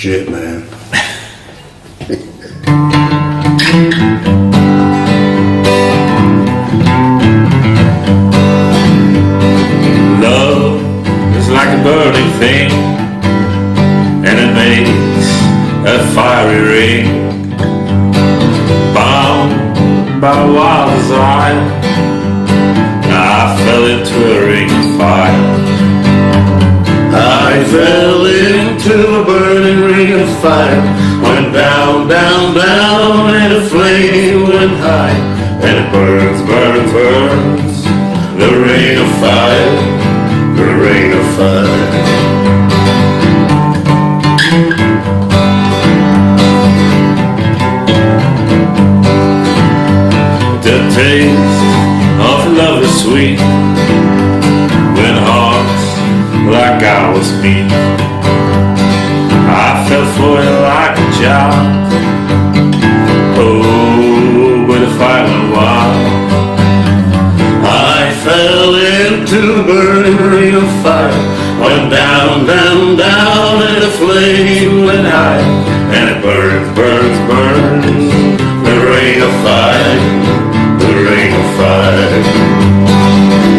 shit, man. Love is like a burning thing, and it makes a fiery ring. Bound by a wild desire, I fell into a ring of fire. I fell into a burning ring of fire. Went down, down, down, and the flame went high. And it burns, burns, burns. The ring of fire, the ring of fire. The taste of love is sweet when hearts like ours meet. I fell for it like a child. Oh, but the fire went wild. I fell into the burning ring of fire. Went down, down, down, and the flame went high. And it burns, burns, burns. The ring of fire, the ring of fire.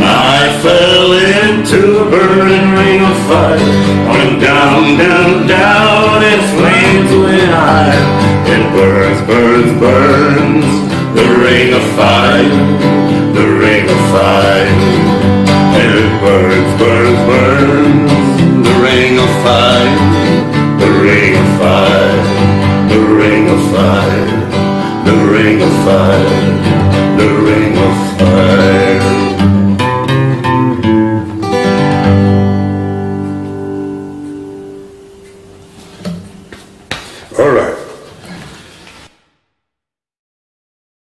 I fell into a burning ring of fire. Went down, down, down.